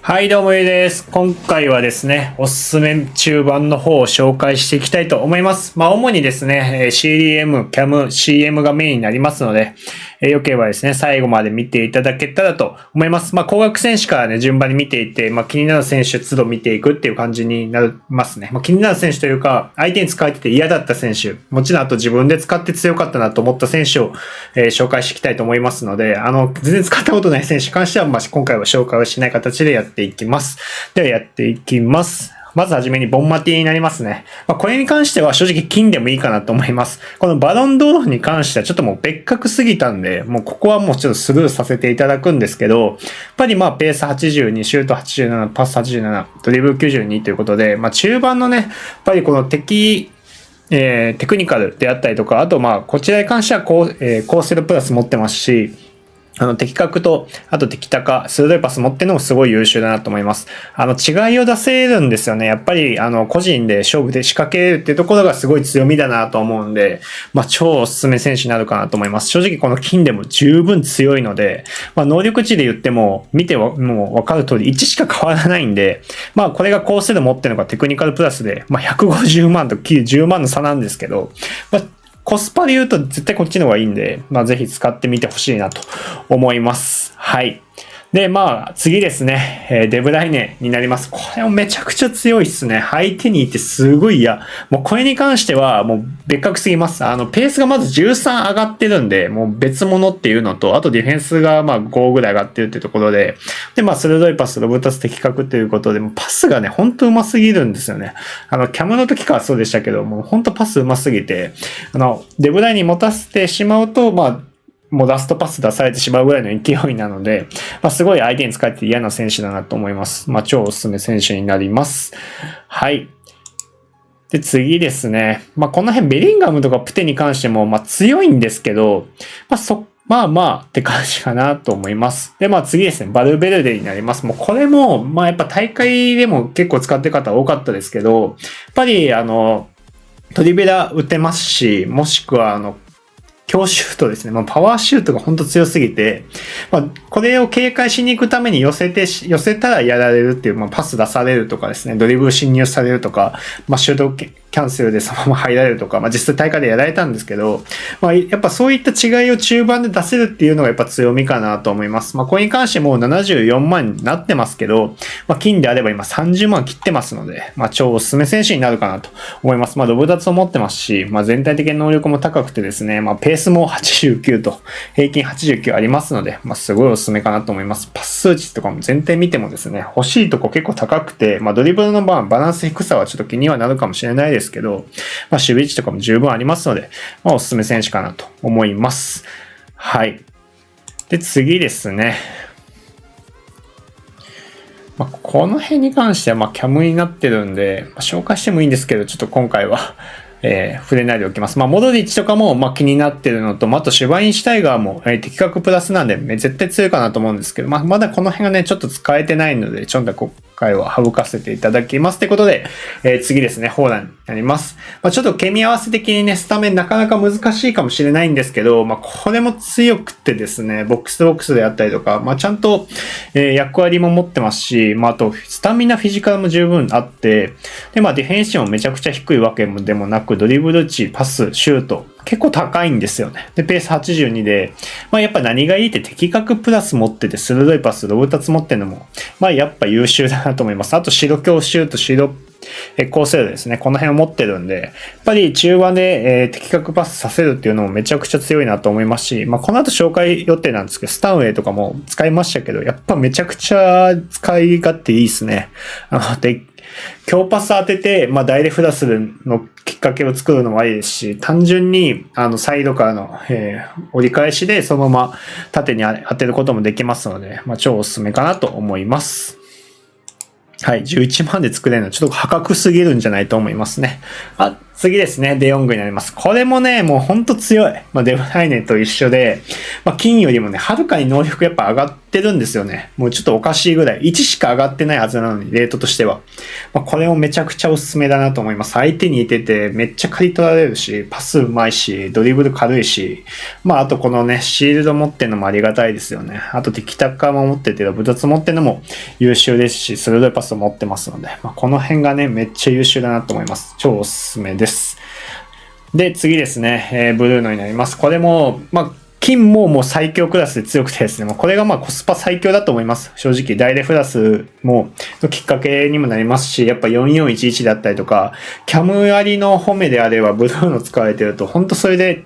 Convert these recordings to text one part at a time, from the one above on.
はい、どうもゆうです。今回はですね、おすすめ中盤の方を紹介していきたいと思います。主にですね、CDM、CAM、CM がメインになりますので、よければですね、最後まで見ていただけたらと思います。高額選手からね、順番に見ていて、気になる選手都度見ていくっていう感じになりますね。気になる選手というか、相手に使われてて嫌だった選手、もちろんあと自分で使って強かったなと思った選手を、紹介していきたいと思いますので、全然使ったことない選手に関しては、今回は紹介をしない形でやっていきます。ではやっていきます。まずはじめにボンマティになりますね。これに関しては正直金でもいいかなと思います。このバロンドールに関してはちょっともう別格すぎたんで、もうここはもうちょっとスルーさせていただくんですけど、やっぱりペース82、シュート87、パス87、ドリブル92ということで、中盤のね、やっぱりこのテクニカルであったりとか、あとこちらに関してはコーセルプラス持ってますし、的確と、あと的高、鋭いパス持ってるのもすごい優秀だなと思います。違いを出せるんですよね。やっぱり、個人で勝負で仕掛けるっていうところがすごい強みだなと思うんで、超おすすめ選手になるかなと思います。正直この金でも十分強いので、能力値で言っても、見てもう分かる通り1しか変わらないんで、これがコースで持ってるのがテクニカルプラスで、150万と10万の差なんですけど、コスパで言うと絶対こっちの方がいいんで、ぜひ使ってみてほしいなと思います。はい。で、次ですね、デブライネになります。これもめちゃくちゃ強いっすね。相手にいてすごい嫌。もうこれに関してはもう別格すぎます。ペースがまず13上がってるんで、もう別物っていうのと、あとディフェンスが5ぐらい上がってるっていうところで、で、鋭いパス、ロブタス的確ということで、もうパスがね、ほんと上手すぎるんですよね。キャムの時からそうでしたけど、もうほんとパス上手すぎて、デブライネに持たせてしまうと、もうラストパス出されてしまうぐらいの勢いなので、すごい相手に使って嫌な選手だなと思います。超おすすめ選手になります。はい。で、次ですね。この辺ベリンガムとかプテに関しても、強いんですけど、って感じかなと思います。で、次ですね。バルベルデになります。もうこれも、やっぱ大会でも結構使ってる方多かったですけど、やっぱりトリベラ打てますし、もしくは強シュートですね。パワーシュートが本当強すぎて、これを警戒しに行くために寄せたらやられるっていう、パス出されるとかですね、ドリブル侵入されるとか、シュートキャンセルでそのまま入られるとか、実際大会でやられたんですけど、やっぱそういった違いを中盤で出せるっていうのがやっぱ強みかなと思います。これに関しても74万になってますけど、金であれば今30万切ってますので、超おすすめ選手になるかなと思います。ロブダツを持ってますし、全体的な能力も高くてですね、ペースも89と、平均89ありますので、すごいおすすめかなと思います。パス数値とかも全体見てもですね、欲しいとこ結構高くて、ドリブルのバランス低さはちょっと気にはなるかもしれないですけど、守備位置とかも十分ありますので、おすすめ選手かなと思います。はい。で、次ですね。この辺に関しては、キャムになってるんで、紹介してもいいんですけど、ちょっと今回は、触れないでおきます。モドリッチとかも、気になってるのと、あとシュバインシュタイガーも、的確プラスなんで、絶対強いかなと思うんですけど、まだこの辺がね、ちょっと使えてないので、ちょっと今回は省かせていただきます。ということで、次ですね、ホーランになります。ちょっと組み合わせ的にね、スタメンなかなか難しいかもしれないんですけど、これも強くてですね、ボックスボックスであったりとか、ちゃんと、役割も持ってますし、あと、スタミナ、フィジカルも十分あって、で、ディフェンス値もめちゃくちゃ低いわけでもなく、ドリブル値、パス、シュート、結構高いんですよね。で、ペース82で、やっぱ何がいいって的確プラス持ってて、鋭いパス、ロブタツ持ってるのも、やっぱ優秀だなと思います。あと、白強シュート、白高精度ですね。この辺を持ってるんで、やっぱり中盤で、的確パスさせるっていうのもめちゃくちゃ強いなと思いますし、この後紹介予定なんですけど、スタンウェイとかも使いましたけど、やっぱめちゃくちゃ使い勝手いいですね。で、強パス当てて、ダイレフラスのきっかけを作るのもいいですし、単純に、サイドからの、折り返しでそのまま縦に当てることもできますので、超おすすめかなと思います。はい、11万で作れるのはちょっと破格すぎるんじゃないと思いますね。次ですね、デヨングになります。これもね、もうほんと強い。デブライネと一緒で、金よりもね、はるかに能力やっぱ上がってるんですよね。もうちょっとおかしいぐらい。1しか上がってないはずなのに、レートとしては。これもめちゃくちゃおすすめだなと思います。相手にいてて、めっちゃ刈り取られるし、パスうまいし、ドリブル軽いし、あとこのね、シールド持ってるのもありがたいですよね。あと敵タッカーも持ってて、部達持ってるのも優秀ですし、鋭いパスを持ってますので、この辺がね、めっちゃ優秀だなと思います。超おすすめです。で、次ですね、ブルーノになります。これも、金もう最強クラスで強くてですね、これがコスパ最強だと思います。正直、ダイレフラスものきっかけにもなりますし、やっぱ4411だったりとか、キャムありの褒めであればブルーノ使われてると、本当それで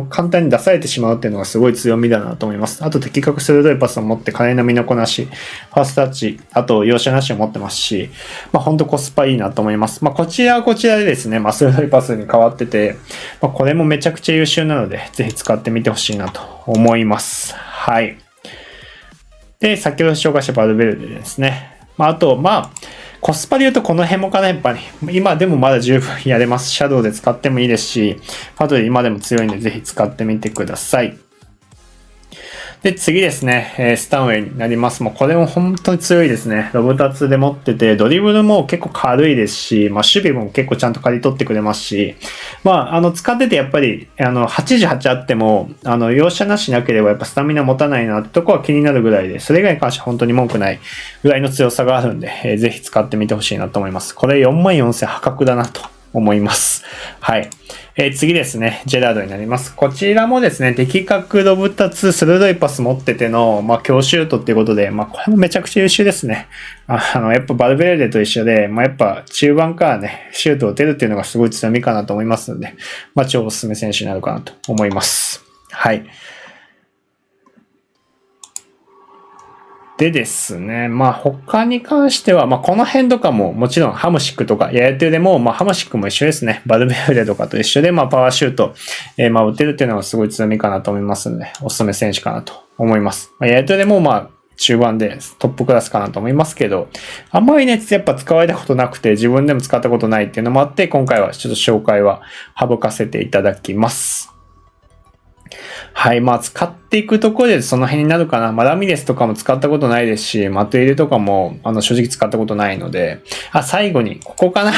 簡単に出されてしまうっていうのがすごい強みだなと思います。あと的確鋭いパスを持って金並みのこなし、ファーストタッチ、あと容赦なしを持ってますし、本当コスパいいなと思います。こちらはこちらでですね、鋭いパスに変わってて、これもめちゃくちゃ優秀なので、ぜひ使ってみてほしいなと思います。はい。で、先ほど紹介したバルベルデですね。あと、コスパで言うとこの辺もかな、やっぱり。今でもまだ十分やれます。シャドウで使ってもいいですし、パドで今でも強いんでぜひ使ってみてください。で、次ですね、スタンウェイになります。もうこれも本当に強いですね。ロブタツで持ってて、ドリブルも結構軽いですし、守備も結構ちゃんと刈り取ってくれますし、使っててやっぱり、88あっても、容赦なしなければやっぱスタミナ持たないなってとこは気になるぐらいで、それ以外に関しては本当に文句ないぐらいの強さがあるんで、ぜひ使ってみてほしいなと思います。これ44,000破格だなと思います。はい。次ですね、ジェラードになります。こちらもですね、的確ロブタツ鋭いパス持ってての、強シュートっていうことで、これもめちゃくちゃ優秀ですね。やっぱバルベルデと一緒で、やっぱ中盤からね、シュートを打てるっていうのがすごい強みかなと思いますので、超おすすめ選手になるかなと思います。はい。でですね、他に関しては、この辺とかももちろんハムシックとかやれてでも、ハムシックも一緒ですね。バルベルデとかと一緒で、パワーシュート、打てるっていうのがすごい強みかなと思いますので、おすすめ選手かなと思います。やれてでも、中盤でトップクラスかなと思いますけど、あんまりね、やっぱ使われたことなくて、自分でも使ったことないっていうのもあって、今回はちょっと紹介は省かせていただきます。はい。使っていくところでその辺になるかな。ラミレスとかも使ったことないですし、マトエレとかも、正直使ったことないので、最後に、ここかな。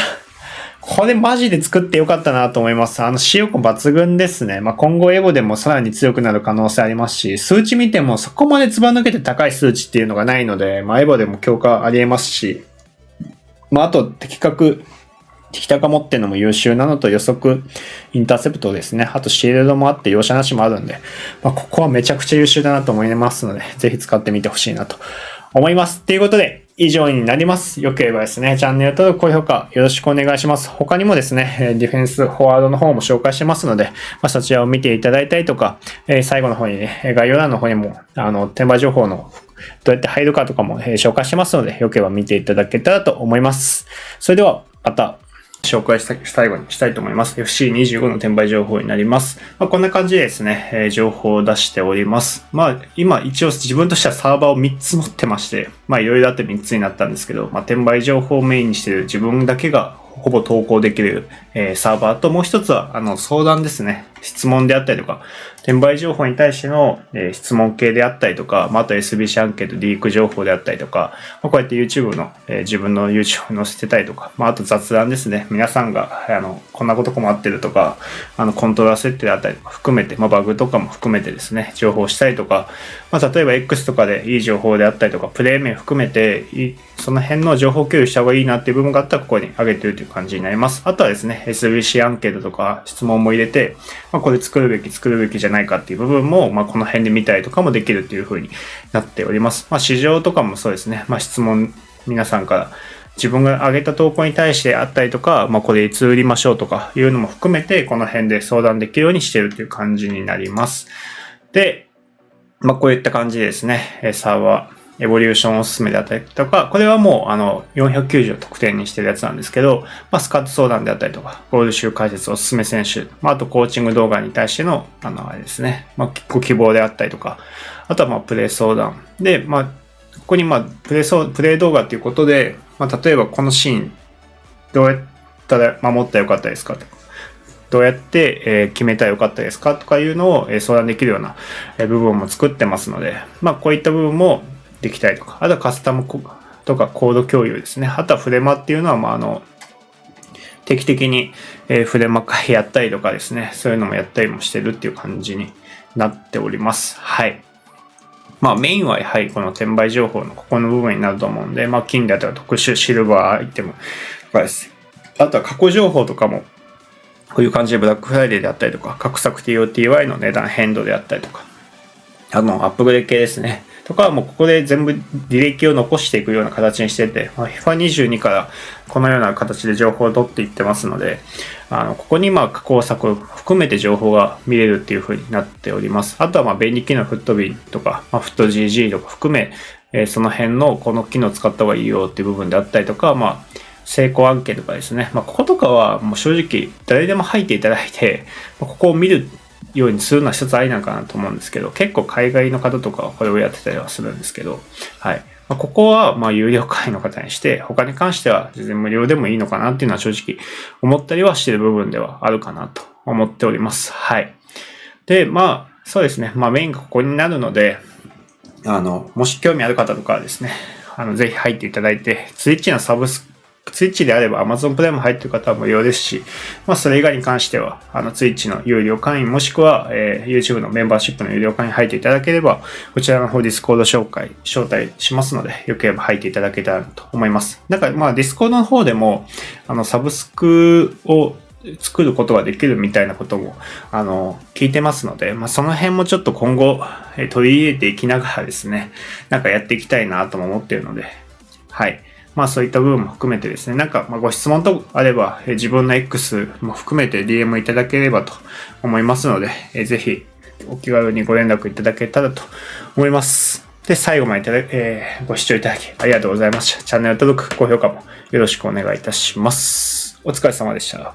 これマジで作ってよかったなと思います。使用感抜群ですね。今後エゴでもさらに強くなる可能性ありますし、数値見てもそこまでずば抜けて高い数値っていうのがないので、エボでも強化あり得ますし、あと、的確、敵高持ってるのも優秀なのと予測、インターセプトですね。あとシールドもあって容赦なしもあるんで、ここはめちゃくちゃ優秀だなと思いますので、ぜひ使ってみてほしいなと思います。ということで、以上になります。よければですね、チャンネル登録、高評価よろしくお願いします。他にもですね、ディフェンス、フォワードの方も紹介してますので、そちらを見ていただいたりとか、最後の方にね、概要欄の方にも、転売情報のどうやって入るかとかも紹介してますので、よければ見ていただけたらと思います。それでは、また。紹介最後にしたいと思います。FC25 の転売情報になります。こんな感じでですね、情報を出しております。今一応自分としてはサーバーを3つ持ってまして、いろいろあって3つになったんですけど、転売情報をメインにしている自分だけがほぼ投稿できる、サーバーと、もう一つは相談ですね。質問であったりとか、転売情報に対しての、質問系であったりとか、あと SBC アンケート、リーク情報であったりとか、こうやって YouTube の、自分の YouTube を載せてたりとか、あと雑談ですね。皆さんが、こんなこと困ってるとか、コントローラー設定であったりとか含めて、バグとかも含めてですね、情報したりとか、例えば X とかでいい情報であったりとか、プレイ面含めて、その辺の情報共有した方がいいなっていう部分があったら、ここに上げてるという感じになります。あとはですね、SBC アンケートとか質問も入れて、これ作るべきじゃないかっていう部分も、この辺で見たりとかもできるっていう風になっております。市場とかもそうですね。質問、皆さんから自分が上げた投稿に対してあったりとか、これいつ売りましょうとかいうのも含めて、この辺で相談できるようにしてるっていう感じになります。で、こういった感じでですね、サーバー、エボリューションおすすめであったりとか、これはもう490を特典にしてるやつなんですけど、スカット相談であったりとか、ゴール集解説おすすめ選手、あとコーチング動画に対しての、あれですね、ご希望であったりとか、あとはプレイ相談。で、ここにプレイ動画っていうことで、例えばこのシーン、どうやったら守ったらよかったですかと。どうやって決めたらよかったですかとかいうのを相談できるような部分も作ってますので、こういった部分もできたりとか、あとはカスタムとかコード共有ですね。あとはフレマっていうのは、定期的にフレマ会やったりとかですね、そういうのもやったりもしてるっていう感じになっております。はい。メインはやはりこの転売情報のここの部分になると思うんで、金であったら特殊シルバーアイテムとかです。あとは過去情報とかも、こういう感じでブラックフライデーであったりとか、各作 TOTY の値段変動であったりとか、アップグレード系ですね。とかはもうここで全部履歴を残していくような形にしてて、FIFA22 からこのような形で情報を取っていってますので、ここに加工作を含めて情報が見れるっていう風になっております。あとは便利機能フットビンとか、フット GG とか含め、その辺のこの機能を使った方がいいよっていう部分であったりとか、成功案件とかですね。こことかはもう正直誰でも入っていただいて、ここを見るようにするのは一つありなんかなと思うんですけど、結構海外の方とかはこれをやってたりはするんですけど、はい。ここは有料会員の方にして、他に関しては全然無料でもいいのかなっていうのは正直思ったりはしている部分ではあるかなと思っております。はい。で、そうですね。メインがここになるので、もし興味ある方とかはですね、ぜひ入っていただいて、Twitch のサブスク、Twitch であれば Amazon プライム入っている方は無料ですし、それ以外に関しては、Twitch の有料会員もしくは、YouTube のメンバーシップの有料会員に入っていただければ、こちらの方 Discord 招待しますので、よければ入っていただけたらと思います。だからDiscord の方でも、サブスクを作ることができるみたいなことも、聞いてますので、その辺もちょっと今後、取り入れていきながらですね、やっていきたいなとも思っているので、はい。そういった部分も含めてですね、ご質問とあれば、自分の X も含めて DM いただければと思いますので、ぜひお気軽にご連絡いただけたらと思います。で、最後までご視聴いただきありがとうございました。チャンネル登録、高評価もよろしくお願いいたします。お疲れ様でした。